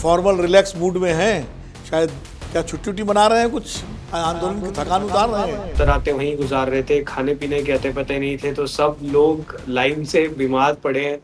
Informal relax mood में हैं शायद। क्या छुट्टी मना रहे हैं, कुछ आंदोलन की थकान उतार रहे हैं? रातें वहीं गुजार रहे थे, खाने पीने के अते पते नहीं थे, तो सब लोग लाइन से बीमार पड़े हैं।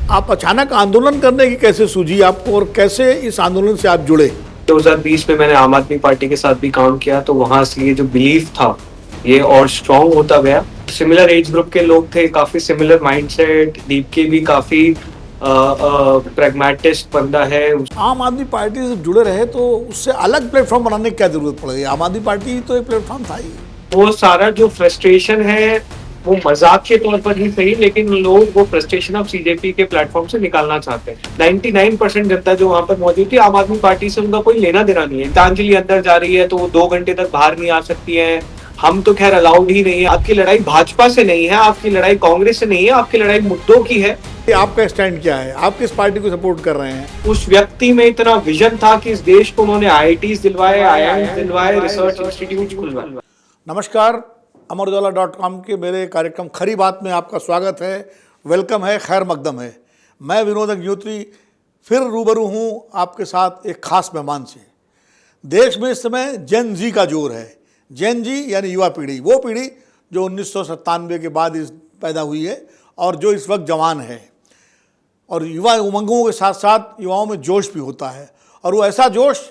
आप अचानक आंदोलन करने की कैसे सूझी आपको, और कैसे इस आंदोलन से आप जुड़े? 2020 में मैंने आम आदमी पार्टी के साथ भी काम किया, तो वहां से ये जो बिलीफ था ये और स्ट्रॉन्ग होता गया। सिमिलर एज ग्रुप के लोग थे, काफी सिमिलर माइंडसेट। दीप के भी काफी प्रैग्मेटिस्ट बंदा है। आम आदमी पार्टी से जुड़े रहे तो उससे अलग प्लेटफॉर्म बनाने की क्या जरूरत पड़ गई? आम आदमी पार्टी तो एक प्लेटफॉर्म था ही। वो सारा जो फ्रस्ट्रेशन है वो मजाक के तौर पर ही सही, लेकिन लोग वो फ्रस्ट्रेशन अब सीजेपी के प्लेटफॉर्म से निकालना चाहते हैं। 99% जनता जो वहां पर मौजूद थी, आम आदमी पार्टी से उनका कोई लेना देना नहीं है। गीतांजलि अंदर जा रही है तो वो 2 घंटे तक बाहर नहीं आ सकती है। हम तो खैर अलाउड ही नहीं है। आपकी लड़ाई भाजपा से नहीं है, आपकी लड़ाई कांग्रेस से नहीं है, आपकी लड़ाई मुद्दों की है। आपका स्टैंड क्या है? आप किस पार्टी को सपोर्ट कर रहे हैं? उस व्यक्ति में इतना विजन था कि इस देश को उन्होंने IITs दिलवाए, IIMs दिलवाए, रिसर्च इंस्टीट्यूट खुलवाए। नमस्कार, अमरउजाला.com के मेरे कार्यक्रम खरी बात में आपका स्वागत है। वेलकम है, खैर मकदम है। मैं विनोद अग्निहोत्री फिर रूबरू हूँ आपके साथ एक खास मेहमान से। देश में इस समय जेन जी का जोर है। जेन जी यानी युवा पीढ़ी, वो पीढ़ी जो 1997 के बाद पैदा हुई है और जो इस वक्त जवान है। और युवा उमंगों के साथ साथ युवाओं में जोश भी होता है, और वो ऐसा जोश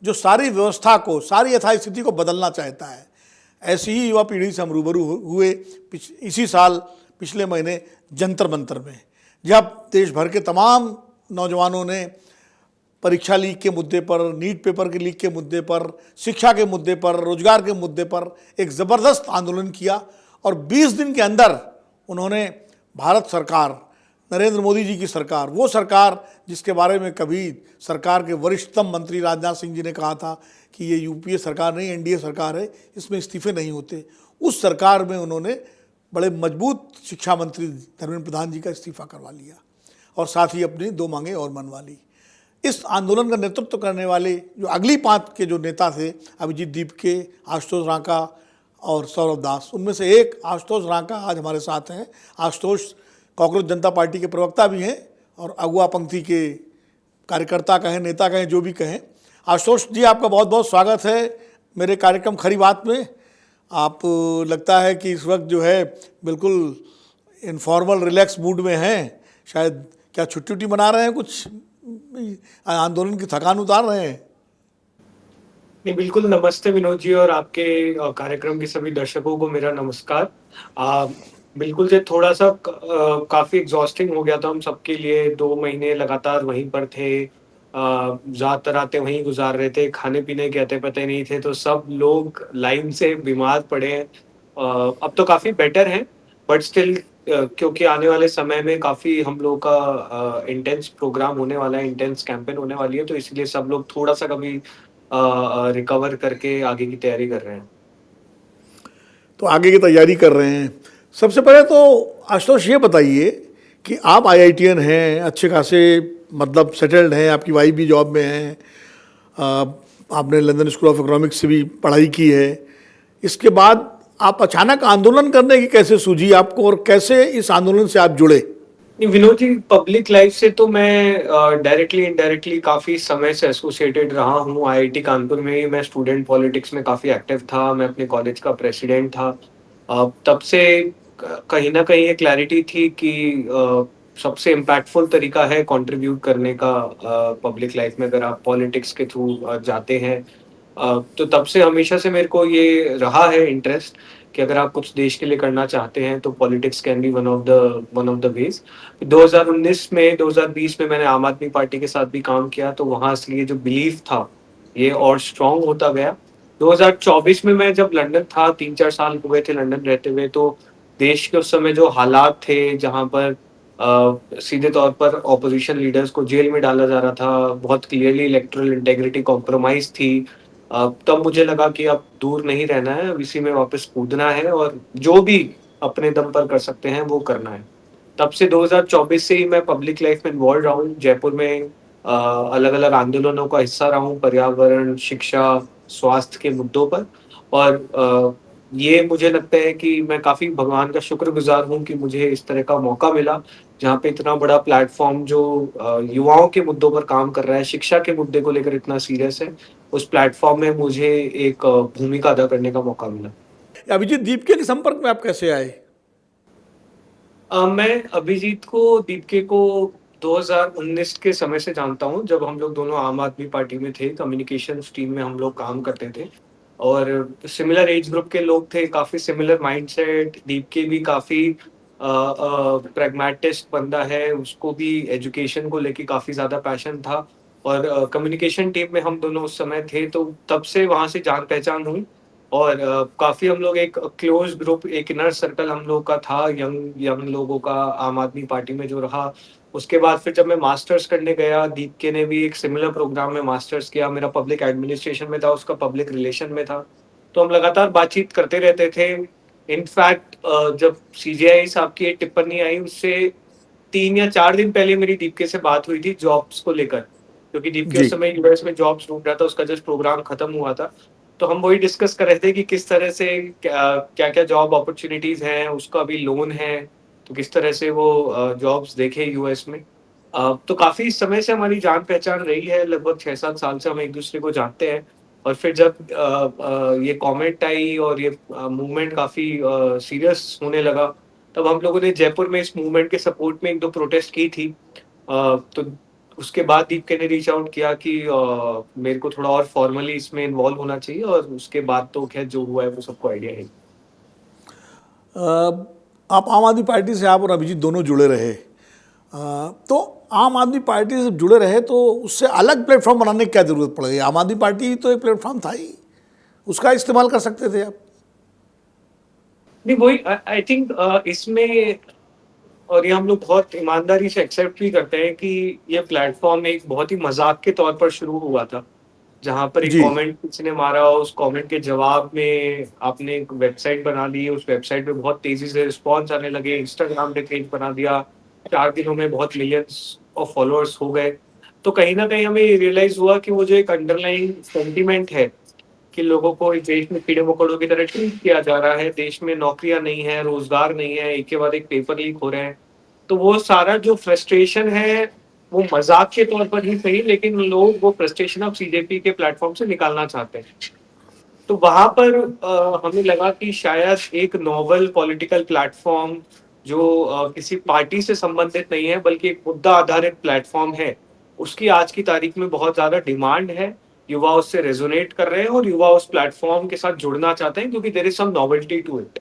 जो सारी व्यवस्था को, सारी यथास्थिति को बदलना चाहता है। ऐसी ही युवा पीढ़ी से हम रूबरू हुए इसी साल पिछले महीने जंतर मंतर में, जब देश भर के तमाम नौजवानों ने परीक्षा लीक के मुद्दे पर, नीट पेपर के लीक के मुद्दे पर, शिक्षा के मुद्दे पर, रोजगार के मुद्दे पर एक ज़बरदस्त आंदोलन किया। और 20 दिन के अंदर उन्होंने भारत सरकार, नरेंद्र मोदी जी की सरकार, वो सरकार जिसके बारे में कभी सरकार के वरिष्ठतम मंत्री राजनाथ सिंह जी ने कहा था कि ये UPA सरकार नहीं, NDA सरकार है, इसमें इस्तीफे नहीं होते, उस सरकार में उन्होंने बड़े मजबूत शिक्षा मंत्री धर्मेंद्र प्रधान जी का इस्तीफा करवा लिया और साथ ही अपनी 2 मांगें और मनवा ली। इस आंदोलन का नेतृत्व करने वाले जो अगली 5 के जो नेता थे, अभिजीत दीपके, आशुतोष रांका और सौरभ दास, उनमें से एक आशुतोष रांका आज हमारे साथ हैं। आशुतोष कांग्रेस जनता पार्टी के प्रवक्ता भी हैं और अगुआ पंक्ति के कार्यकर्ता कहें, नेता कहें, जो भी कहें। आशुतोष जी, आपका बहुत बहुत स्वागत है मेरे कार्यक्रम खरी बात में। आप लगता है कि इस वक्त जो है बिल्कुल इनफॉर्मल रिलैक्स मूड में हैं शायद। क्या छुट्टी मना रहे हैं, कुछ आंदोलन की थकान उतार रहे हैं? नहीं, बिल्कुल। नमस्ते विनोद जी, और आपके कार्यक्रम के सभी दर्शकों को मेरा नमस्कार। बिल्कुल से थोड़ा सा काफी एग्जॉस्टिंग हो गया था हम सबके लिए। 2 महीने लगातार वहीं पर थे, ज्यादातर रातें वहीं गुजार रहे थे, खाने पीने के अते पते नहीं थे, तो सब लोग लाइन से बीमार पड़े हैं। अब तो काफी बेटर हैं, बट स्टिल क्योंकि आने वाले समय में काफी हम लोगों का इंटेंस प्रोग्राम होने वाला है, इंटेंस कैंपेन होने वाली है, तो इसलिए सब लोग थोड़ा सा कभी रिकवर करके आगे की तैयारी कर रहे हैं। तो आगे की तैयारी कर रहे हैं। सबसे पहले तो आशुतोष ये बताइए कि आप IITian हैं, अच्छे खासे मतलब सेटल्ड हैं, आपकी वाइफ भी जॉब में है, आपने लंदन स्कूल ऑफ इकोनॉमिक्स से भी पढ़ाई की है। इसके बाद आप अचानक आंदोलन करने की कैसे सूझी आपको, और कैसे इस आंदोलन से आप जुड़े? विनोद जी, पब्लिक लाइफ से तो मैं डायरेक्टली इनडायरेक्टली काफी समय से एसोसिएटेड रहा हूँ। IIT कानपुर में ही मैं स्टूडेंट पॉलिटिक्स में काफी एक्टिव था। मैं अपने कॉलेज का प्रेसिडेंट था। तब से कहीं ना कहीं ये क्लैरिटी थी कि सबसे इम्पैक्टफुल तरीका है कंट्रीब्यूट करने का पब्लिक लाइफ में, अगर आप पॉलिटिक्स के थ्रू जाते हैं। तो तब से हमेशा से मेरे को ये रहा है इंटरेस्ट कि अगर आप कुछ देश के लिए करना चाहते हैं तो politics can be one of the ways. 2020 में मैंने आम आदमी पार्टी के साथ भी काम किया, तो वहां से ये जो बिलीफ था ये और स्ट्रॉन्ग होता गया। 2024 में मैं जब लंदन था, 3-4 साल हुए थे लंदन रहते हुए, तो देश के उस समय जो हालात थे, जहां पर सीधे तौर पर ऑपोजिशन लीडर्स को जेल में डाला जा रहा था, बहुत क्लियरली इलेक्टोरल इंटेग्रिटी कॉम्प्रोमाइज थी, तब मुझे लगा कि अब दूर नहीं रहना है, अब इसी में वापस कूदना है और जो भी अपने दम पर कर सकते हैं वो करना है। तब से 2024 से ही मैं पब्लिक लाइफ में इन्वॉल्व रहा हूँ। जयपुर में अलग अलग आंदोलनों का हिस्सा रहा हूँ, पर्यावरण, शिक्षा, स्वास्थ्य के मुद्दों पर। और ये मुझे लगता है कि मैं काफ़ी भगवान का शुक्रगुज़ार हूँ कि मुझे इस तरह का मौका मिला, जहाँ पे इतना बड़ा प्लेटफ़ॉर्म जो युवाओं के मुद्दों पर काम कर रहा है, शिक्षा के मुद्दे को लेकर इतना सीरियस है, उस प्लेटफ़ॉर्म में मुझे एक भूमिका अदा करने का मौका मिला। अभिजीत दीपके के संपर्क में आप कैसे आए? मैं अभिजीत को, दीपिका को 2019 के समय से जानता हूँ, जब हम लोग दोनों आम आदमी पार्टी में थे, कम्युनिकेशंस टीम में हम लोग काम करते थे और सिमिलर एज ग्रुप के लोग थे, काफ़ी सिमिलर माइंडसेट। दीपिका भी काफ़ी प्रैग्मैटिस्ट बंदा है, उसको भी एजुकेशन को लेके काफ़ी ज़्यादा पैशन था और कम्युनिकेशन टीम में हम दोनों उस समय थे, तो तब से वहाँ से जान-पहचान हुई और काफ़ी हम लोग एक क्लोज़ ग्रुप, एक इनर सर्कल हम लोग का था, यंग यंग लोगों का आम आदमी पार्टी में जो रहा। उसके बाद फिर जब मैं मास्टर्स करने गया, दीपिका ने भी एक सिमिलर प्रोग्राम में मास्टर्स किया, मेरा पब्लिक एडमिनिस्ट्रेशन में था, उसका पब्लिक रिलेशन में था। तो हम लगातार बातचीत करते रहते थे। इनफैक्ट जब सीजेआई साहब की एक टिप्पणी आई, उससे 3 या 4 दिन पहले मेरी दीपिका से बात हुई थी जॉब्स को लेकर, क्योंकि दीपिका जी। उस समय यूएस में जॉब्स ढूँढ रहा था, उसका जस्ट प्रोग्राम खत्म हुआ था। तो हम वही डिस्कस कर रहे थे कि किस तरह से क्या-क्या जॉब अपॉर्च्युनिटीज़ हैं, उसका अभी लोन है, तो किस तरह से वो जॉब्स देखे यूएस में। तो काफ़ी समय से हमारी जान-पहचान रही है, लगभग 6-7 साल से हम एक-दूसरे को जानते हैं और फिर जब ये कॉमेंट आई और ये मूवमेंट काफ़ी सीरियस होने लगा, तब हम लोगों ने जयपुर में इस मूवमेंट के सपोर्ट में 1-2 प्रोटेस्ट की थी। तो उसके बाद दीपिका ने रीच आउट किया कि मेरे को थोड़ा और फॉर्मली इसमें इन्वॉल्व होना चाहिए और उसके बाद तो ख़ैर जो हुआ है वो सबको आइडिया है। अ, आप आम आदमी पार्टी से आप और अभिजीत दोनों जुड़े रहे। तो आम आदमी पार्टी से जुड़े रहे तो उससे अलग प्लेटफॉर्म बनाने की क्या ज़रूरत पड़ गई? आम आदमी पार्टी तो एक प्लेटफॉर्म था ही, उसका इस्तेमाल कर सकते थे आप। नहीं वही आई थिंक इसमें और ये हम लोग बहुत ईमानदारी से एक्सेप्ट भी करते हैं कि ये प्लेटफ़ॉर्म एक बहुत ही मज़ाक के तौर पर शुरू हुआ था। जहाँ पर एक जी। कमेंट किसी ने मारा, उस कमेंट के जवाब में आपने एक वेबसाइट बना ली, उस वेबसाइट पे बहुत तेज़ी से रिस्पॉन्स आने लगे, इंस्टाग्राम पे पेज बना दिया, 4 दिनों में बहुत मिलियंस ऑफ फॉलोअर्स हो गए। तो कहीं न कहीं हमें ये रियलाइज़ हुआ कि वो जो एक अंडरलाइंग सेंटिमेंट है कि लोगों को इस देश में कीड़े-मकोड़ों की तरह ट्रीट किया जा रहा है, देश में नौकरियाँ नहीं हैं, रोज़गार नहीं है, एक के बाद एक पेपर लीक हो रहे हैं। तो वो सारा जो फ्रस्ट्रेशन है, वो मज़ाक के तौर पर ही सही, लेकिन लोग वो फ्रस्ट्रेशन अब सीजेपी के प्लेटफ़ॉर्म से निकालना चाहते हैं। तो वहाँ पर हमें लगा कि शायद एक नॉवल पॉलिटिकल प्लेटफ़ॉर्म जो किसी पार्टी से संबंधित नहीं है, बल्कि एक मुद्दा आधारित प्लेटफ़ॉर्म है, उसकी आज की तारीख में बहुत ज़्यादा डिमांड है। युवा उससे रेज़ोनेट कर रहे हैं और युवा उस प्लेटफ़ॉर्म के साथ जुड़ना चाहते हैं क्योंकि there is some novelty to it.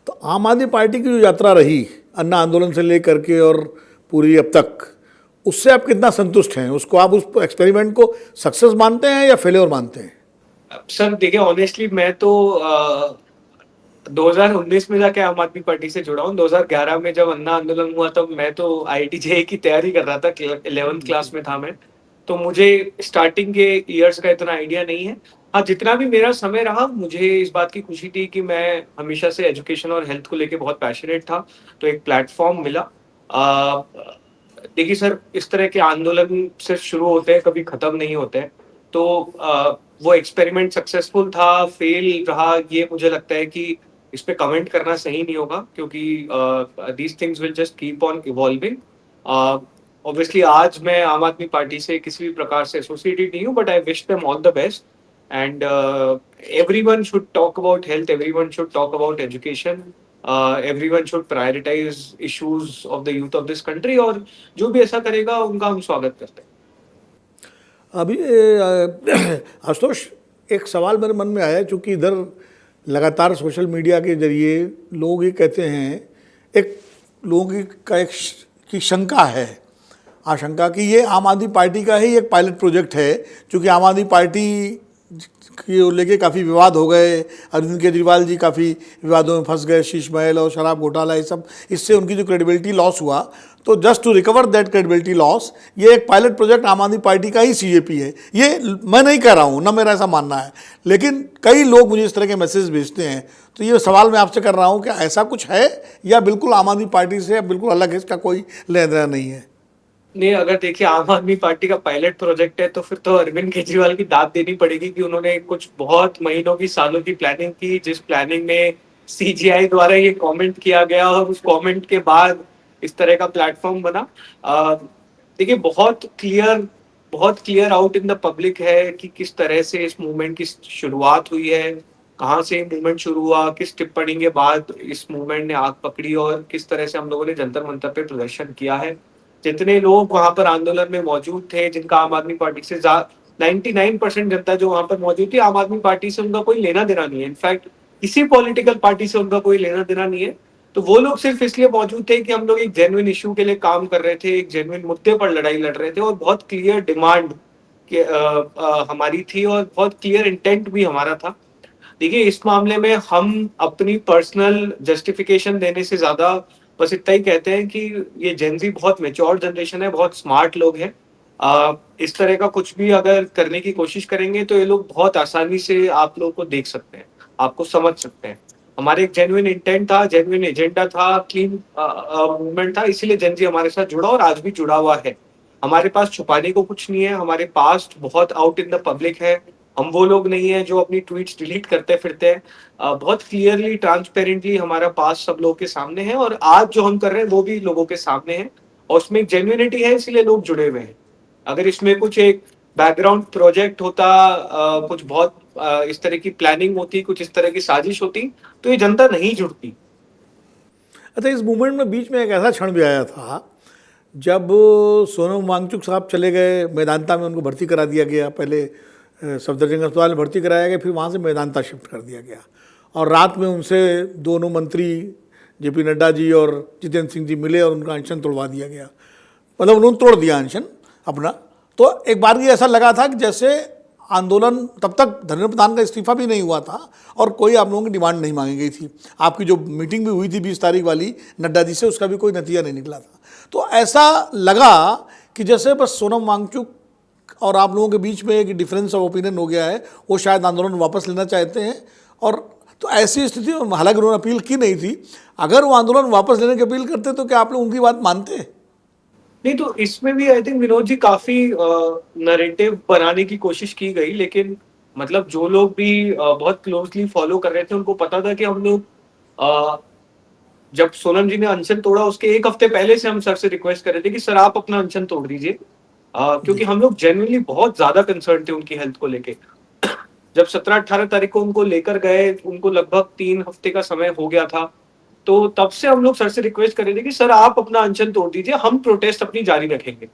तो आम आदमी पार्टी की जो यात्रा रही अन्ना आंदोलन से लेकर के और पूरी अब तक, उससे आप कितना संतुष्ट हैं? उसको आप उस एक्सपेरिमेंट को सक्सेस मानते हैं या फेल्योर मानते हैं? सर देखिए ऑनेस्टली मैं तो 2019 में जाके आम आदमी पार्टी से जुड़ा हूँ। 2011 में जब अन्ना आंदोलन हुआ तब मैं तो आईआईटी जेईई की तैयारी कर रहा था, 11th क्लास में था मैं। तो मुझे स्टार्टिंग के इयर्स का इतना आइडिया नहीं है। हाँ, जितना भी मेरा समय रहा मुझे इस बात की खुशी थी कि मैं हमेशा से एजुकेशन और हेल्थ को लेके बहुत पैशनेट था, तो एक प्लेटफ़ॉर्म मिला। देखिए सर, इस तरह के आंदोलन सिर्फ शुरू होते हैं, कभी खत्म नहीं होते हैं। तो वो एक्सपेरिमेंट सक्सेसफुल था, फेल रहा, ये मुझे लगता है कि इस पे कमेंट करना सही नहीं होगा क्योंकि these things will just keep on evolving. A, obviously आज मैं आम आदमी पार्टी से किसी भी प्रकार से एसोसिएटेड नहीं हूँ, but I wish them all the best and everyone should talk about health, everyone should talk about education, everyone should prioritise issues of the youth of this country और जो भी ऐसा करेगा उनका हम स्वागत करते हैं। अभी आशुतोष, एक सवाल मेरे मन में आया, चूँकि इधर लगातार सोशल मीडिया के जरिए लोग ये कहते हैं, एक लोगों का एक की शंका है, आशंका कि ये आम आदमी पार्टी का ही एक पायलट प्रोजेक्ट है, क्योंकि आम आदमी पार्टी को लेके काफ़ी विवाद हो गए, अरविंद केजरीवाल जी काफ़ी विवादों में फंस गए, शीश महल और शराब घोटाला, ये सब, इससे उनकी जो क्रेडिबिलिटी लॉस हुआ, तो just to recover that credibility loss, ये एक पायलट प्रोजेक्ट आम आदमी पार्टी का ही सीजेपी है। ये मैं नहीं कह रहा हूँ, ना मेरा ऐसा मानना है, लेकिन कई लोग मुझे इस तरह के मैसेज भेजते हैं। तो ये सवाल मैं आपसे कर रहा हूँ कि ऐसा कुछ है या बिल्कुल आम आदमी पार्टी से बिल्कुल अलग है, इसका कोई लेना देना नहीं है? नहीं, अगर देखिए आम आदमी पार्टी का पायलट प्रोजेक्ट है, तो फिर तो अरविंद केजरीवाल की दाद देनी पड़ेगी कि उन्होंने कुछ बहुत महीनों की, सालों की प्लानिंग की, जिस प्लानिंग में सीजीआई द्वारा ये कमेंट किया गया और उस कमेंट के बाद इस तरह का प्लेटफॉर्म बना। अ, देखिए बहुत clear out in the public है कि किस तरह से इस मूवमेंट की शुरुआत हुई है, कहाँ से मूवमेंट शुरू हुआ, किस टिप्पणी के बाद इस मूवमेंट ने आग पकड़ी और किस तरह से हम लोगों ने जंतर मंतर पे प्रदर्शन किया है। जितने लोग वहां पर आंदोलन में मौजूद थे, जिनका आम आदमी पार्टी से 99% जनता जो वहां पर मौजूद थी, आम आदमी पार्टी से उनका कोई लेना देना नहीं है। इनफैक्ट किसी पॉलिटिकल पार्टी से उनका कोई लेना देना नहीं है। तो वो लोग सिर्फ इसलिए मौजूद थे कि हम लोग एक जेन्युइन इशू के लिए काम कर रहे थे, एक जेन्युइन मुद्दे पर लड़ाई लड़ रहे थे और बहुत क्लियर डिमांड हमारी थी और बहुत क्लियर इंटेंट भी हमारा था। देखिए, इस मामले में हम अपनी पर्सनल जस्टिफिकेशन देने से ज़्यादा बस इतना ही कहते हैं कि ये जेन ज़ी बहुत मैच्योर जनरेशन है, बहुत स्मार्ट लोग हैं। इस तरह का कुछ भी अगर करने की कोशिश करेंगे, तो ये लोग बहुत आसानी से आप लोगों को देख सकते हैं, आपको समझ सकते हैं। हमारे एक जेन्युइन इंटेंट था, जेन्युइन एजेंडा था, क्लीन मूवमेंट था, इसीलिए जेन ज़ी हमारे साथ जुड़ा और आज भी जुड़ा हुआ है। हमारे पास छुपाने को कुछ नहीं है, हमारे पास्ट बहुत आउट इन द पब्लिक है। हम वो लोग नहीं है जो अपनी ट्वीट्स डिलीट करते फिरते हैं। बहुत क्लियरली ट्रांसपेरेंटली हमारा पास सब लोगों के सामने है और आज जो हम कर रहे हैं वो भी लोगों के सामने है और उसमें जेन्युइनिटी है, इसलिए लोग जुड़े हुए हैं। अगर इसमें कुछ एक बैकग्राउंड प्रोजेक्ट होता, कुछ बहुत इस तरह की प्लानिंग होती, कुछ इस तरह की साजिश होती, तो ये जनता नहीं जुड़ती। अच्छा, इस मूवमेंट में बीच में एक ऐसा क्षण भी आया था जब सोनम वांगचुक साहब चले गए मेदांता में, उनको भर्ती करा दिया गया। पहले सफदरजंग अस्पताल में भर्ती कराया गया, फिर वहाँ से मेदांता शिफ्ट कर दिया गया और रात में उनसे दोनों मंत्री जेपी नड्डा जी और जितेंद्र सिंह जी मिले और उनका अनशन तोड़वा दिया गया। मतलब उन्होंने तोड़ दिया अनशन अपना। तो एक बार ये ऐसा लगा था कि जैसे आंदोलन, तब तक धर्मेंद्र प्रधान का इस्तीफा भी नहीं हुआ था और कोई आप लोगों की डिमांड नहीं मांगी गई थी। आपकी जो मीटिंग भी हुई थी 20 तारीख वाली नड्डा जी से, उसका भी कोई नतीजा नहीं निकला था। तो ऐसा लगा कि जैसे बस सोनम वांगचुक और आप लोगों के बीच में एक डिफरेंस ऑफ ओपिनियन हो गया है, वो शायद आंदोलन वापस लेना चाहते हैं। और तो ऐसी स्थिति में, हालांकि उन्होंने अपील की नहीं थी, अगर वो आंदोलन वापस लेने की अपील करते तो क्या आप लोग उनकी बात मानते? नहीं, तो इसमें भी आई थिंक विनोद जी काफ़ी नैरेटिव बनाने की कोशिश की गई, लेकिन मतलब जो लोग भी बहुत क्लोज़ली फ़ॉलो कर रहे थे, उनको पता था कि हम लोग अ, जब सोनम जी ने अनशन तोड़ा, उसके 1 हफ़्ते पहले से हम सर से रिक्वेस्ट कर रहे थे कि सर आप अपना अनशन तोड़ दीजिए। क्योंकि जी हम लोग जेन्युइनली बहुत ज़्यादा कंसर्न थे उनकी हेल्थ को लेके। जब 17-18 तारीख को उनको लेकर गए, उनको लगभग 3 हफ़्ते का समय हो गया था। तो तब से हम लोग सर से रिक्वेस्ट कर रहे थे कि सर आप अपना अनशन तोड़ दीजिए, हम प्रोटेस्ट अपनी जारी रखेंगे।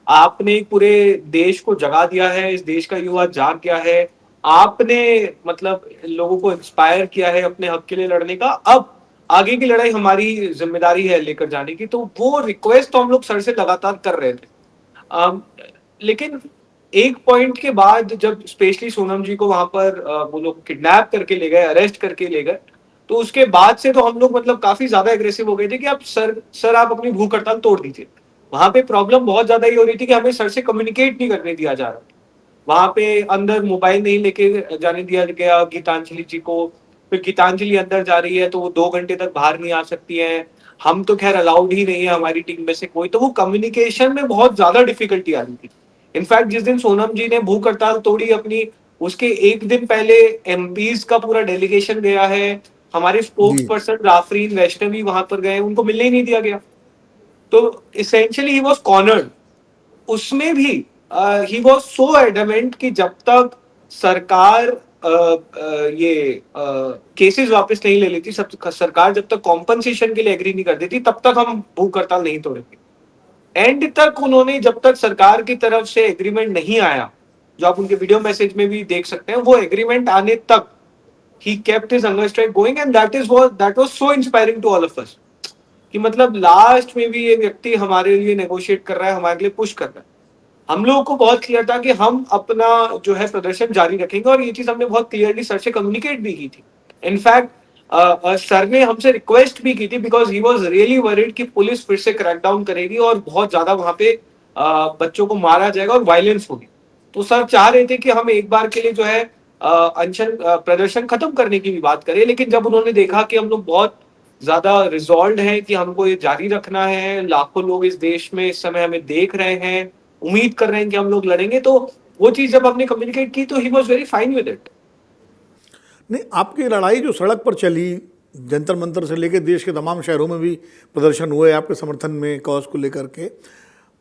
आपने एक पूरे देश को जगा दिया है, इस देश का युवा जाग गया है। आपने मतलब लोगों को इंस्पायर किया है अपने हक के लिए लड़ने का। अब आगे की लड़ाई हमारी ज़िम्मेदारी है लेकर जाने की। तो वो रिक्वेस्ट तो हम लोग सर से लगातार कर रहे थे। अम, लेकिन एक पॉइंट के बाद जब स्पेशली सोनम जी को वहां पर वो लोग किडनैप करके ले गए, अरेस्ट करके ले गए, तो उसके बाद से तो हम लोग मतलब काफी ज्यादा एग्रेसिव हो गए थे कि आप सर आप अपनी भूख हड़ताल तोड़ दीजिए। वहां पे प्रॉब्लम बहुत ज्यादा ये हो रही थी कि हमें सर से कम्युनिकेट नहीं करने दिया जा रहा। वहां पे अंदर मोबाइल नहीं लेके जाने दिया गया गीतांजलि जी को। फिर गीतांजलि अंदर जा रही है तो वो 2 घंटे तक बाहर नहीं आ सकती है। हम तो खैर अलाउड ही नहीं है हमारी टीम में से कोई, तो वो कम्युनिकेशन में बहुत ज्यादा डिफिकल्टी आ रही थी। इनफैक्ट जिस दिन सोनम जी ने भूख हड़ताल तोड़ी अपनी, उसके एक दिन पहले एमपीज का पूरा डेलीगेशन गया है। हमारे स्पोक्स जी। पर्सन राफरीन वैष्णवी वहां पर गए, उनको मिलने ही नहीं दिया गया। तो इसेंशियली ही वॉज कॉर्नर्ड। उसमें भी ही वॉज सो एडमेंट कि जब तक सरकार ये केसेस वापस नहीं ले लेती, सब सरकार जब तक कॉम्पनसेशन के लिए एग्री नहीं कर देती, तब तक हम भूख हड़ताल नहीं तोड़ेंगे। एंड तक उन्होंने, जब तक सरकार की तरफ से एग्रीमेंट नहीं आया, जो आप उनके वीडियो मैसेज में भी देख सकते हैं, वो एग्रीमेंट आने तक ही kept his hunger strike going and that was so inspiring to all of us कि मतलब लास्ट में भी ये व्यक्ति हमारे लिए नेगोशिएट कर रहा है, हमारे लिए पुश कर रहा है। हम लोगों को बहुत क्लियर था कि हम अपना जो है प्रदर्शन जारी रखेंगे और ये चीज हमने बहुत क्लियरली सर से कम्युनिकेट भी की थी। इनफैक्ट सर ने हमसे रिक्वेस्ट भी की थी because he was really worried कि पुलिस फिर से क्रैकडाउन करेगी और बहुत ज्यादा वहां पे बच्चों को मारा जाएगा और वायलेंस होगी। तो सर चाह रहे थे कि हम एक बार के लिए जो है अनशन प्रदर्शन खत्म करने की भी बात करें, लेकिन जब उन्होंने देखा कि हम लोग बहुत ज़्यादा रिज़ॉल्व्ड हैं कि हमको ये जारी रखना है, लाखों लोग इस देश में इस समय हमें देख रहे हैं, उम्मीद कर रहे हैं कि हम लोग लड़ेंगे, तो वो चीज़ जब आपने कम्युनिकेट की तो he was very fine with it. नहीं, आपकी लड़ाई जो सड़क पर चली, जंतर मंतर से लेकर देश के तमाम शहरों में भी प्रदर्शन हुए आपके समर्थन में कॉज को लेकर के,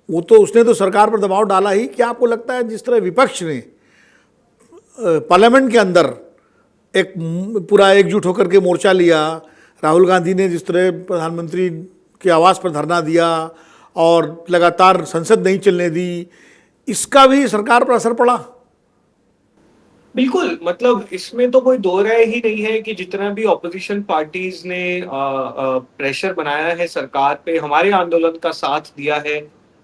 वो तो उसने तो सरकार पर दबाव डाला ही। क्या आपको लगता है जिस तरह विपक्ष ने पार्लियामेंट के अंदर एक पूरा एकजुट होकर के मोर्चा लिया, राहुल गांधी ने जिस तरह प्रधानमंत्री के आवास पर धरना दिया और लगातार संसद नहीं चलने दी, इसका भी सरकार पर असर पड़ा? बिल्कुल, मतलब इसमें तो कोई दो राय ही नहीं है कि जितना भी ऑपोजिशन पार्टीज़ ने प्रेशर बनाया है सरकार पे, हमारे आंदोलन का साथ दिया है।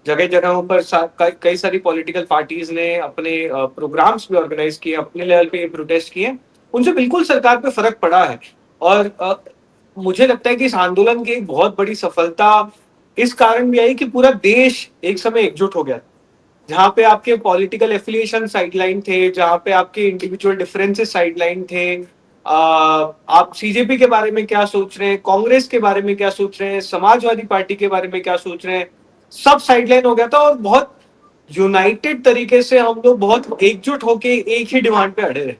जगह-जगहों पर कई सारी पॉलिटिकल पार्टीज़ ने अपने प्रोग्राम्स भी ऑर्गेनाइज़ किए, अपने लेवल पे प्रोटेस्ट किए। उनसे बिल्कुल सरकार पे फ़र्क पड़ा है और मुझे लगता है कि इस आंदोलन की एक बहुत बड़ी सफलता इस कारण भी आई कि पूरा देश एक समय एकजुट हो गया। जहाँ पे आपके पॉलिटिकल एफिलिएशन साइडलाइन थे, जहाँ पे आपके इंडिविजुअल डिफरेंसेस साइडलाइन थे। आप सीजेपी के बारे में क्या सोच रहे हैं, कांग्रेस के बारे में क्या सोच रहे हैं, समाजवादी पार्टी के बारे में क्या सोच रहे हैं, सब साइडलाइन हो गया था और बहुत यूनाइटेड तरीके से हम लोग बहुत एकजुट होके एक ही डिमांड पे अड़े रहे।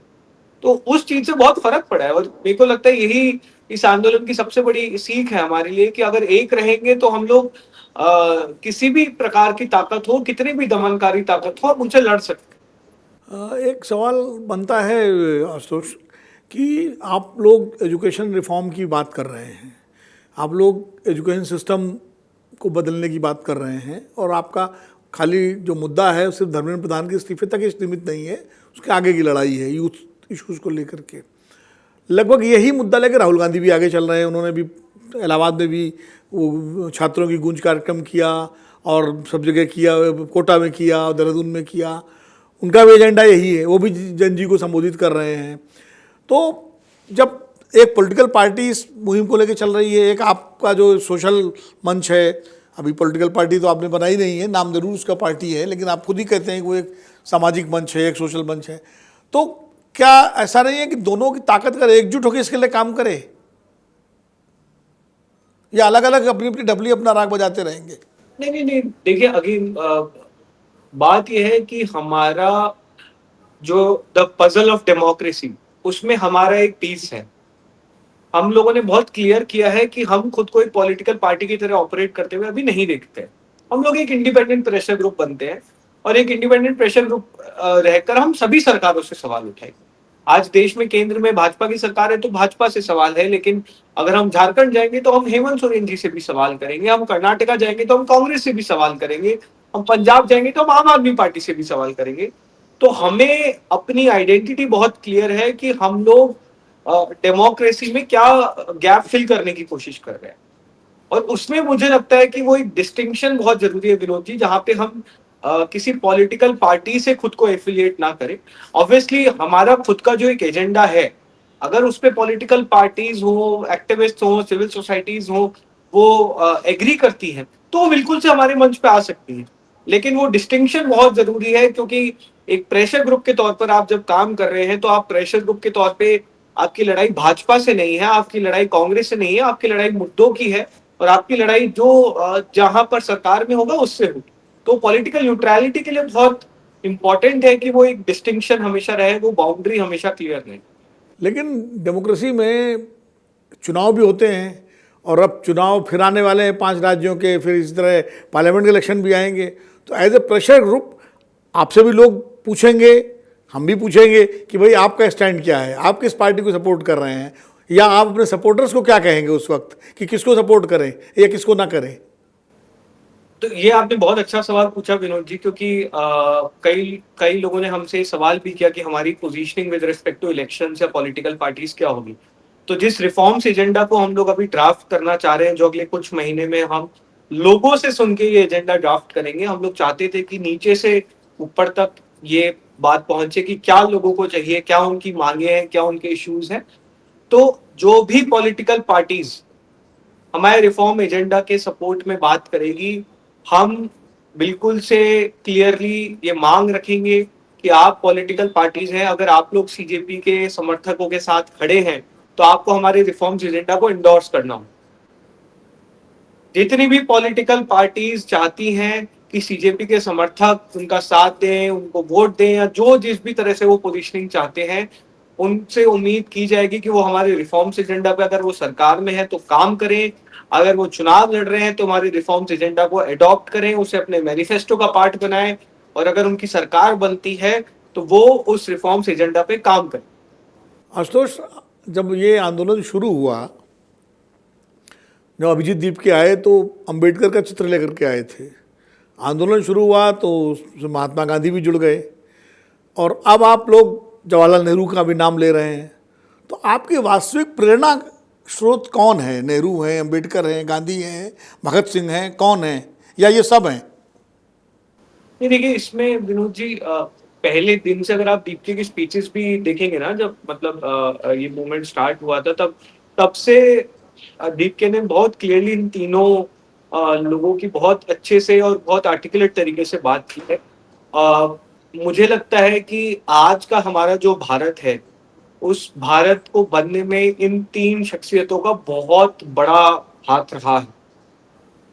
तो उस चीज से बहुत फर्क पड़ा है और मेरे को लगता है यही इस आंदोलन की सबसे बड़ी सीख है हमारे लिए कि अगर एक रहेंगे तो हम लोग किसी भी प्रकार की ताकत हो, कितनी भी दमनकारी ताकत हो, हम उनसे लड़ सकते हैं। एक सवाल बनता है आशुतोष, कि आप लोग एजुकेशन रिफॉर्म की बात कर रहे हैं, आप लोग एजुकेशन सिस्टम को बदलने की बात कर रहे हैं, और आपका खाली जो मुद्दा है सिर्फ धर्मेंद्र प्रधान के इस्तीफे तक ही सीमित नहीं है, उसके आगे की लड़ाई है यूथ इश्यूज़ को लेकर के। लगभग यही मुद्दा लेकर राहुल गांधी भी आगे चल रहे हैं। उन्होंने भी इलाहाबाद में भी वो छात्रों की गूंज कार्यक्रम किया और सब जगह किया, कोटा में किया, देहरादून में किया। उनका भी एजेंडा यही है, वो भी जनजी को संबोधित कर रहे हैं। तो जब एक पॉलिटिकल पार्टी इस मुहिम को लेकर चल रही है, एक आपका जो सोशल मंच है, अभी पॉलिटिकल पार्टी तो आपने बनाई नहीं है, नाम जरूर उसका पार्टी है, लेकिन आप खुद ही कहते हैं कि वो एक सामाजिक मंच है, एक सोशल मंच है, तो क्या ऐसा नहीं है कि दोनों की ताकत अगर एकजुट होकर इसके लिए काम करे, या अलग अलग अपनी अपनी डबली अपना राग बजाते रहेंगे? नहीं नहीं नहीं, देखिए अगेन बात यह है कि हमारा जो द पजल ऑफ डेमोक्रेसी, उसमें हमारा एक पीस है। हम लोगों ने बहुत क्लियर किया है कि हम खुद को एक पॉलिटिकल पार्टी की तरह ऑपरेट करते हुए अभी नहीं देखते हैं। हम लोग एक इंडिपेंडेंट प्रेशर ग्रुप बनते हैं और एक इंडिपेंडेंट प्रेशर ग्रुप रहकर हम सभी सरकारों से सवाल उठाएंगे। आज देश में केंद्र में भाजपा की सरकार है तो भाजपा से सवाल है, लेकिन अगर हम झारखंड जाएंगे तो हम हेमंत सोरेन जी से भी सवाल करेंगे, हम कर्नाटका जाएंगे तो हम कांग्रेस से भी सवाल करेंगे, हम पंजाब जाएंगे तो हम आम आदमी पार्टी से भी सवाल करेंगे। तो हमें अपनी आइडेंटिटी बहुत क्लियर है कि हम लोग डेमोक्रेसी में क्या गैप फिल करने की कोशिश कर रहे हैं। और उसमें मुझे लगता है कि वो एक डिस्टिंक्शन बहुत जरूरी है विनोद जी, जहां पे हम किसी पॉलिटिकल पार्टी से खुद को एफिलिएट ना करें। ऑब्वियसली हमारा खुद का जो एक एजेंडा है, अगर उस पे पॉलिटिकल पार्टीज हो, एक्टिविस्ट हो, सिविल सोसाइटीज हो, वो एग्री करती हैं तो वो बिल्कुल से हमारे मंच पे आ सकती है। लेकिन वो डिस्टिंक्शन बहुत जरूरी है, क्योंकि एक प्रेशर ग्रुप के तौर पर आप जब काम कर रहे हैं तो आप प्रेशर ग्रुप के तौर पे, आपकी लड़ाई भाजपा से नहीं है, आपकी लड़ाई कांग्रेस से नहीं है, आपकी लड़ाई मुद्दों की है और आपकी लड़ाई जो जहां पर सरकार में होगा उससे होगी। तो पॉलिटिकल न्यूट्रलिटी के लिए बहुत इंपॉर्टेंट है कि वो एक डिस्टिंक्शन हमेशा रहे, वो बाउंड्री हमेशा क्लियर रहे। लेकिन डेमोक्रेसी में चुनाव भी होते हैं, और अब चुनाव फिर आने वाले हैं 5 राज्यों के, फिर इस तरह पार्लियामेंट के इलेक्शन भी आएंगे, तो एज ए प्रेशर ग्रुप आपसे भी लोग पूछेंगे, हम भी पूछेंगे कि भाई आपका स्टैंड क्या है, आप किस पार्टी को सपोर्ट कर रहे हैं, या आप अपने सपोर्टर्स को क्या कहेंगे उस वक्त कि किसको सपोर्ट करें या किसको ना करें? तो ये आपने बहुत अच्छा सवाल पूछा विनोद जी, क्योंकि कई कई लोगों ने हमसे सवाल भी किया कि हमारी positioning with respect to elections या पॉलिटिकल पार्टीज क्या होगी। तो जिस रिफॉर्म्स एजेंडा को हम लोग अभी ड्राफ्ट करना चाह रहे हैं, जो अगले कुछ महीने में हम लोगों से सुन के ये एजेंडा ड्राफ्ट करेंगे, हम लोग चाहते थे कि नीचे से ऊपर तक ये बात पहुंचे कि क्या लोगों को चाहिए, क्या उनकी मांगे हैं, क्या उनके इश्यूज हैं। तो जो भी पॉलिटिकल पार्टीज हमारे रिफॉर्म एजेंडा के सपोर्ट में बात करेगी, हम बिल्कुल से क्लियरली ये मांग रखेंगे कि आप पॉलिटिकल पार्टीज हैं, अगर आप लोग सीजेपी के समर्थकों के साथ खड़े हैं तो आपको हमारे रिफॉर्म्स एजेंडा को इंडोर्स करना हो। जितनी भी पॉलिटिकल पार्टीज चाहती हैं कि सीजेपी के समर्थक उनका साथ दें, उनको वोट दें, या जो जिस भी तरह से वो पोजीशनिंग चाहते हैं, उनसे उम्मीद की जाएगी कि वो हमारे रिफॉर्म्स एजेंडा पे, अगर वो सरकार में है तो काम करें, अगर वो चुनाव लड़ रहे हैं तो हमारे रिफॉर्म्स एजेंडा को अडॉप्ट करें, उसे अपने मैनिफेस्टो का पार्ट बनाएं, और अगर उनकी सरकार बनती है तो वो उस रिफॉर्म्स एजेंडा पे काम करें। आशुतोष, जब ये आंदोलन शुरू हुआ, जब अभिजीत दीप के आए तो अंबेडकर का चित्र लेकर के आए थे। आंदोलन शुरू हुआ तो उसमें महात्मा गांधी भी जुड़ गए, और अब आप लोग जवाहरलाल नेहरू का भी नाम ले रहे हैं। तो आपकी वास्तविक प्रेरणा स्रोत कौन है? नेहरू हैं, अंबेडकर हैं, गांधी हैं, भगत सिंह हैं, कौन हैं, या ये सब हैं? नहीं, देखिए इसमें विनोद जी, पहले दिन से अगर आप दीप्ति की स्पीचेस भी देखेंगे ना, जब मतलब ये मूवमेंट स्टार्ट हुआ था, तब तब से दीप्ति ने बहुत क्लियरली इन तीनों लोगों की बहुत अच्छे से और बहुत आर्टिकुलेट तरीके से बात की है। मुझे लगता है कि आज का हमारा जो भारत है, उस भारत को बनने में इन तीन शख्सियतों का बहुत बड़ा हाथ रहा है।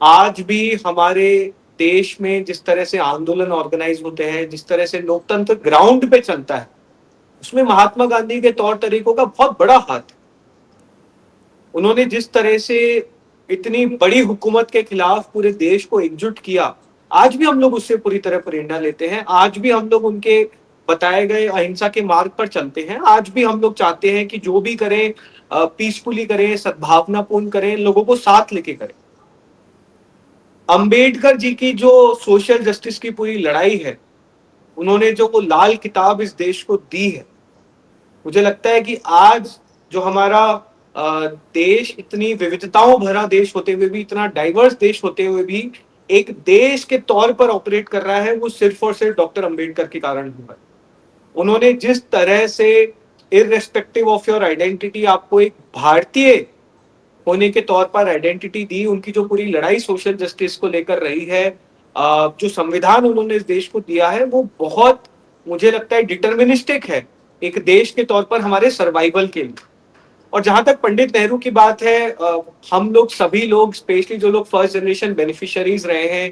आज भी हमारे देश में जिस तरह से आंदोलन ऑर्गेनाइज होते हैं, जिस तरह से लोकतंत्र ग्राउंड पे चलता है, उसमें महात्मा गांधी के तौर तरीकों का बहुत बड़ा हाथ है। उन्होंने जिस तरह से इतनी बड़ी हुकूमत के खिलाफ पूरे देश को एकजुट किया, आज भी हम लोग उससे पूरी तरह प्रेरणा लेते हैं। आज भी हम लोग उनके बताए गए अहिंसा के मार्ग पर चलते हैं। आज भी हम लोग चाहते हैं कि जो भी करें पीसफुली करें, सद्भावनापूर्ण करें, लोगों को साथ लेके करें। अंबेडकर जी की जो सोशल जस्टिस की पूरी लड़ाई है, उन्होंने जो वो लाल किताब इस देश को दी है, मुझे लगता है कि आज जो हमारा देश इतनी विविधताओं भरा देश होते हुए भी, इतना डाइवर्स देश होते हुए भी एक देश के तौर पर ऑपरेट कर रहा है, वो सिर्फ और सिर्फ डॉक्टर अंबेडकर के कारण हुआ है। उन्होंने जिस तरह से इररेस्पेक्टिव ऑफ योर आइडेंटिटी आपको एक भारतीय होने के तौर पर आइडेंटिटी दी, उनकी जो पूरी लड़ाई सोशल जस्टिस को लेकर रही है, जो संविधान उन्होंने इस देश को दिया है, वो बहुत मुझे लगता है डिटर्मिनिस्टिक है एक देश के तौर पर हमारे सर्वाइवल के लिए। और जहां तक पंडित नेहरू की बात है, हम लोग सभी लोग, स्पेशली जो लोग फर्स्ट जनरेशन बेनिफिशियरीज रहे हैं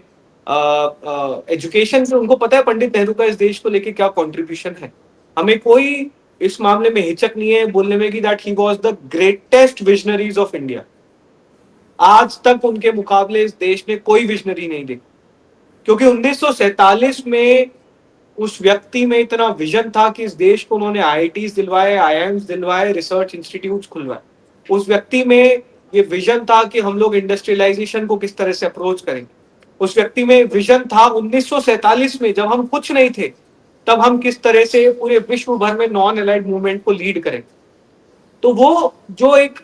एजुकेशन से, उनको पता है पंडित नेहरू का इस देश को लेके क्या कॉन्ट्रीब्यूशन है। हमें कोई इस मामले में हिचक नहीं है बोलने में कि that he was the greatest visionaries of India. आज तक उनके मुकाबले इस देश में कोई विजनरी नहीं देखी, क्योंकि 1947 में उस व्यक्ति में इतना विजन था कि इस देश को उन्होंने आईआईटीज दिलवाए, आईआईएम्स दिलवाए, रिसर्च इंस्टीट्यूट्स खुलवाए। उस व्यक्ति में ये विजन था कि हम लोग इंडस्ट्रियलाइजेशन को किस तरह से अप्रोच करेंगे। उस व्यक्ति में विजन था 1947 में, जब हम कुछ नहीं थे, तब हम किस तरह से पूरे विश्व भर में नॉन अलाइड मूवमेंट को लीड करें। तो वो जो एक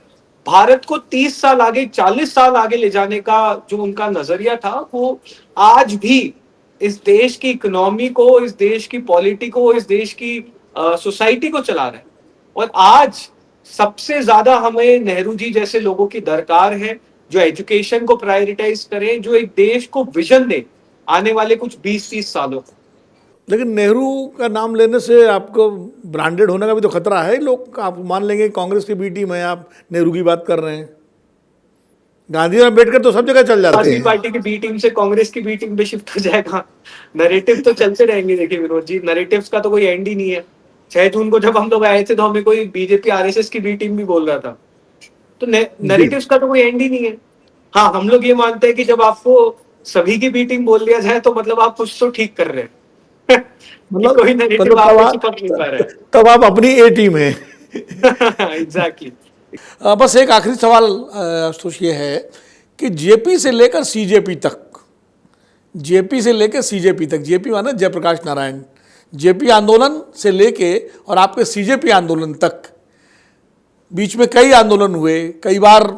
भारत को 30 साल आगे, 40 साल आगे ले जाने का जो उनका नजरिया था, वो आज भी इस देश की इकोनॉमी को, इस देश की पॉलिटी को, इस देश की सोसाइटी को चला रहे हैं। और आज सबसे ज्यादा हमें नेहरू जी जैसे लोगों की दरकार है, जो एजुकेशन को प्रायोरिटाइज करें, जो एक देश को विजन दे आने वाले कुछ 20-30 सालों को। लेकिन नेहरू का नाम लेने से आपको ब्रांडेड होने का भी तो खतरा है। लोग आप मान लेंगे कांग्रेस की बी टीम है, आप नेहरू की बात कर रहे हैं। गांधी और अम्बेडकर तो सब जगह चल जाते हैं। पार्टी की बी टीम से कांग्रेस की बी टीम पे शिफ्ट हो जाएगा। नैरेटिव तो चलते रहेंगे। देखिए विनोद जी, नैरेटिव्स का तो कोई एंड ही नहीं है। 6 जून को जब हम लोग आए थे तो हमें कोई बीजेपी आरएसएस की बी टीम भी बोल रहा था। तो नैरेटिव्स का तो कोई एंड ही नहीं है। हाँ, हम लोग ये मानते हैं कि जब आपको सभी की बी टीम बोल दिया जाए तो मतलब आप कुछ तो ठीक कर रहे हैं। कि कोई नैरेटिव आपको चिपक नहीं पा रहा है। तब आप अपनी ए टीम है। एग्जैक्टली। बस एक आखिरी सवाल आशुतोष ये है कि जेपी से लेकर सीजेपी तक, जेपी से लेकर सीजेपी तक, जेपी माने जयप्रकाश नारायण, जेपी आंदोलन से लेके और आपके सीजेपी आंदोलन तक, बीच में कई आंदोलन हुए। कई बार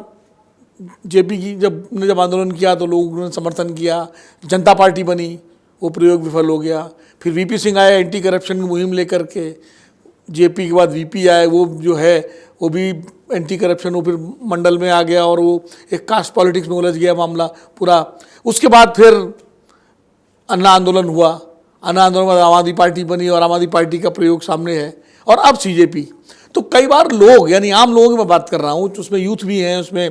जेपी की जब आंदोलन किया तो लोगों ने समर्थन किया, जनता पार्टी बनी, वो प्रयोग विफल हो गया। फिर वीपी सिंह आए एंटी करप्शन की मुहिम लेकर के, जेपी के बाद वीपी आए, वो जो है वो भी एंटी करप्शन, वो फिर मंडल में आ गया और वो एक कास्ट पॉलिटिक्स में उलझ गया मामला पूरा। उसके बाद फिर अन्ना आंदोलन हुआ, अन्ना आंदोलन में आम आदमी पार्टी बनी और आम आदमी पार्टी का प्रयोग सामने है, और अब सीजेपी। तो कई बार लोग, यानी आम लोगों की मैं बात कर रहा हूँ, उसमें यूथ भी हैं, उसमें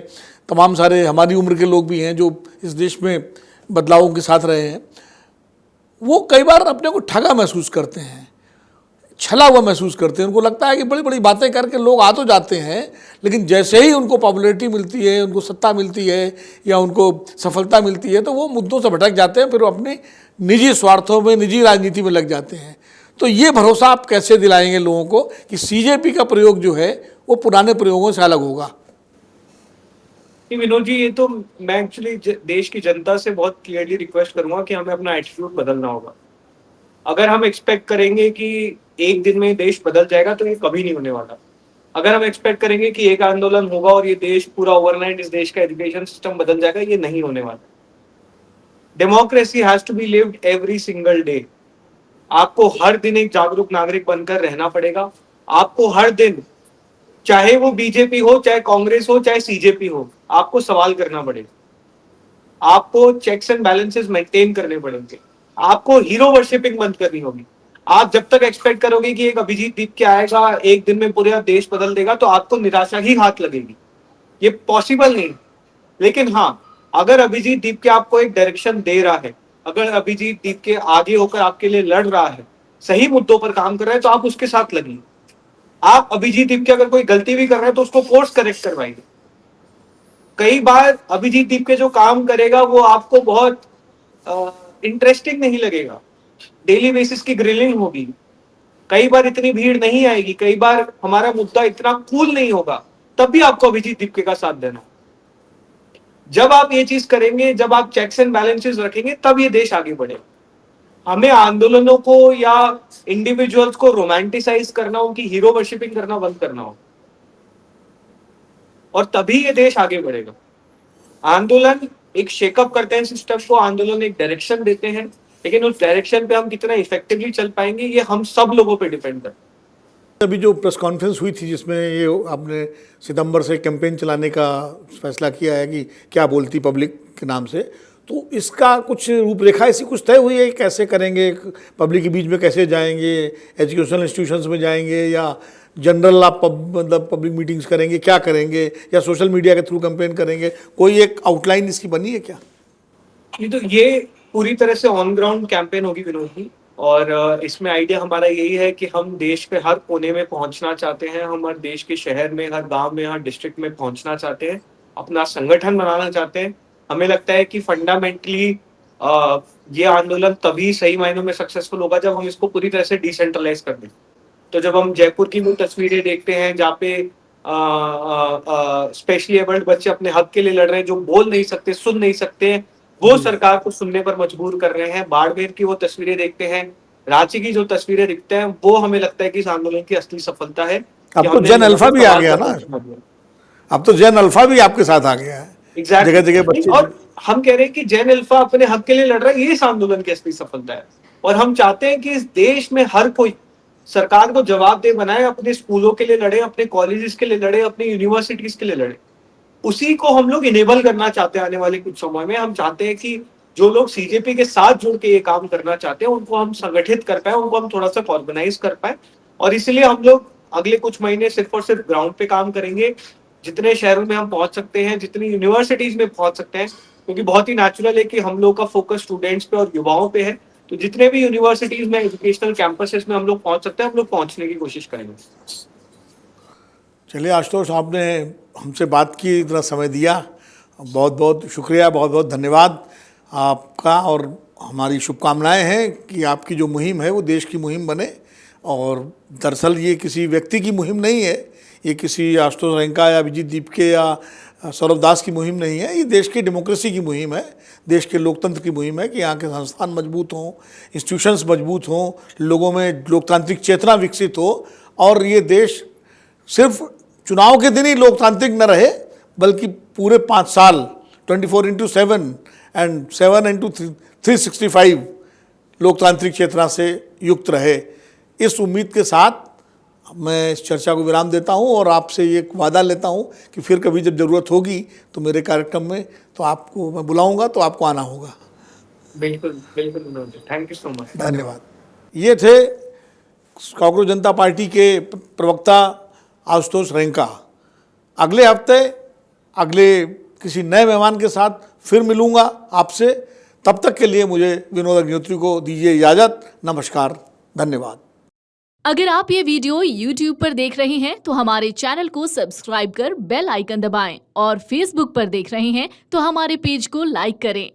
तमाम सारे हमारी उम्र के लोग भी हैं जो इस देश में बदलावों के साथ रहे हैं, वो कई बार अपने को ठगा महसूस करते हैं, छला हुआ महसूस करते हैं। उनको लगता है कि बड़ी बड़ी बातें करके लोग आ तो जाते हैं, लेकिन जैसे ही उनको पॉपुलैरिटी मिलती है, उनको सत्ता मिलती है या उनको सफलता मिलती है, तो वो मुद्दों से भटक जाते हैं, फिर वो अपनी निजी स्वार्थों में, निजी राजनीति में लग जाते हैं। तो ये भरोसा आप कैसे दिलाएंगे लोगों को कि सीजेपी का प्रयोग जो है वो पुराने प्रयोगों से अलग होगा? नहीं विनोद जी, ये तो मैं एक्चुअली देश की जनता से बहुत क्लियरली रिक्वेस्ट करूंगा कि हमें अपना एटीट्यूड बदलना होगा। अगर हम एक्सपेक्ट करेंगे कि एक दिन में देश बदल जाएगा तो ये कभी नहीं होने वाला। अगर हम एक्सपेक्ट करेंगे कि एक आंदोलन होगा और ये देश पूरा ओवरनाइट इस देश का एजुकेशन सिस्टम बदल जाएगा, ये नहीं होने वाला। Democracy has to be lived every single day. आपको हर दिन एक जागरूक नागरिक बनकर रहना पड़ेगा। आपको हर दिन, चाहे वो बीजेपी हो, चाहे कांग्रेस हो, चाहे सीजेपी हो, आपको सवाल करना पड़ेगा। आपको चेक्स एंड बैलेंसेस मेंटेन करने पड़ेंगे। आपको हीरो वर्शिपिंग बंद करनी होगी। आप जब तक एक्सपेक्ट करोगे कि एक अभिजीत दीप के आएगा, एक दिन में पूरा देश बदल देगा, तो आपको निराशा ही हाथ लगेगी। ये पॉसिबल नहीं। लेकिन हाँ, अगर अभिजीत दीप के आपको एक डायरेक्शन दे रहा है, अगर अभिजीत दीप के आगे होकर आपके लिए लड़ रहा है, सही मुद्दों पर काम कर रहा है, तो आप उसके साथ लगिए। आप अभिजीत दीप के अगर कोई गलती भी कर रहे हैं तो उसको कोर्स करेक्ट करवाइए। कई बार अभिजीत दीप के जो काम करेगा वो आपको बहुत इंटरेस्टिंग नहीं लगेगा। डेली बेसिस की ग्रिलिंग होगी, कई बार इतनी भीड़ नहीं आएगी, कई बार हमारा मुद्दा इतना कूल नहीं होगा, तब भी आपको अभिजीत दीप के का साथ देना। जब आप ये चीज करेंगे, जब आप चेक्स एंड बैलेंसेस रखेंगे, तब ये देश आगे बढ़ेगा। हमें आंदोलनों को या इंडिविजुअल्स को रोमांटिसाइज करना, उनकी हीरो वर्शिपिंग करना बंद करना हो, और तभी ये देश आगे बढ़ेगा। आंदोलन एक शेकअप करते हैं सिस्टम को, आंदोलन एक डायरेक्शन देते हैं, लेकिन उस डायरेक्शन पे हम कितना इफेक्टिवली चल पाएंगे, ये हम सब लोगों पे डिपेंड करता है। अभी जो प्रेस कॉन्फ्रेंस हुई थी जिसमें ये आपने सितंबर से कैंपेन चलाने का फैसला किया है कि क्या बोलती पब्लिक के नाम से, तो इसका कुछ रूपरेखा ऐसी कुछ तय हुई है? कैसे करेंगे, पब्लिक के बीच में कैसे जाएंगे, एजुकेशनल इंस्टीट्यूशंस में जाएंगे या जनरल आप मतलब पब्लिक मीटिंग्स करेंगे, क्या करेंगे, या सोशल मीडिया के थ्रू कैंपेन करेंगे? कोई एक आउटलाइन इसकी बनी है क्या? ये पूरी तरह से ऑन ग्राउंड कैंपेन होगी विनोद जी, और इसमें आइडिया हमारा यही है कि हम देश के हर कोने में पहुंचना चाहते हैं। हम हर देश के शहर में, हर गांव में, हर डिस्ट्रिक्ट में पहुंचना चाहते हैं, अपना संगठन बनाना चाहते हैं। हमें लगता है कि फंडामेंटली ये आंदोलन तभी सही मायनों में सक्सेसफुल होगा जब हम इसको पूरी तरह से डिसेंट्रलाइज कर दें। तो जब हम जयपुर की वो तस्वीरें देखते हैं जहाँ पे स्पेशली एबल्ड बच्चे अपने हक के लिए लड़ रहे हैं, जो बोल नहीं सकते, सुन नहीं सकते हैं, वो सरकार को सुनने पर मजबूर कर रहे हैं। बाड़मेर की वो तस्वीरें देखते हैं, रांची की जो तस्वीरें दिखते हैं, वो हमें लगता है कि इस आंदोलन की असली सफलता है। अब तो जन अल्फा भी आ गया ना, अब तो जन अल्फा भी आपके साथ आ गया है। एग्जैक्टली। जगह जगह बच्चे, और हम कह रहे हैं कि जैन अल्फा अपने हक के लिए लड़ रहा है, ये इस आंदोलन की असली सफलता है। और हम चाहते हैं कि इस देश में हर कोई सरकार को जवाबदेह बनाए, अपने स्कूलों के लिए लड़े, अपने कॉलेजेस के लिए लड़े, अपनी यूनिवर्सिटीज के लिए लड़े। उसी को हम लोग इनेबल करना चाहते हैं। आने वाले कुछ समय में हम चाहते हैं कि जो लोग सीजेपी के साथ जुड़ के ये काम करना चाहते हैं, उनको हम संगठित कर पाए, उनको हम थोड़ा सा ऑर्गेनाइज कर पाए। और इसलिए हम लोग अगले कुछ महीने सिर्फ और सिर्फ ग्राउंड पे काम करेंगे। जितने शहरों में हम पहुंच सकते हैं, जितनी यूनिवर्सिटीज में पहुंच सकते हैं, क्योंकि बहुत ही नेचुरल है कि हम लोग का फोकस स्टूडेंट्स पे और युवाओं पे है, तो जितने भी यूनिवर्सिटीज में, एजुकेशनल कैंपसेस में हम लोग पहुंच सकते हैं, हम लोग पहुंचने की कोशिश करेंगे। चलिए आशुतोष, आपने हमसे बात की, इतना समय दिया, बहुत बहुत शुक्रिया, बहुत बहुत धन्यवाद आपका। और हमारी शुभकामनाएं हैं कि आपकी जो मुहिम है वो देश की मुहिम बने। और दरअसल ये किसी व्यक्ति की मुहिम नहीं है, ये किसी आशुतोष रैंका या अभिजीत दीपके या सौरभ दास की मुहिम नहीं है, ये देश की डेमोक्रेसी की मुहिम है, देश के लोकतंत्र की मुहिम है कि यहाँ के संस्थान मजबूत हों, इंस्टीट्यूशंस मजबूत हों, लोगों में लोकतांत्रिक चेतना विकसित हो, और ये देश सिर्फ चुनाव के दिन ही लोकतांत्रिक न रहे, बल्कि पूरे 5 साल 24/7 एंड 7/365 लोकतांत्रिक चेतना से युक्त रहे। इस उम्मीद के साथ मैं इस चर्चा को विराम देता हूं और आपसे ये वादा लेता हूं कि फिर कभी जब ज़रूरत होगी तो मेरे कार्यक्रम में तो आपको मैं बुलाऊंगा, तो आपको आना होगा। बिल्कुल बिल्कुल, थैंक यू सो मच। धन्यवाद। ये थे कॉकरोच जनता पार्टी के प्रवक्ता आशुतोष रैंका। अगले हफ्ते अगले किसी नए मेहमान के साथ फिर मिलूंगा आपसे। तब तक के लिए मुझे विनोद अग्निहोत्री को दीजिए इजाज़त। नमस्कार, धन्यवाद। अगर आप ये वीडियो YouTube पर देख रहे हैं तो हमारे चैनल को सब्सक्राइब कर बेल आइकन दबाएं और Facebook पर देख रहे हैं तो हमारे पेज को लाइक करें।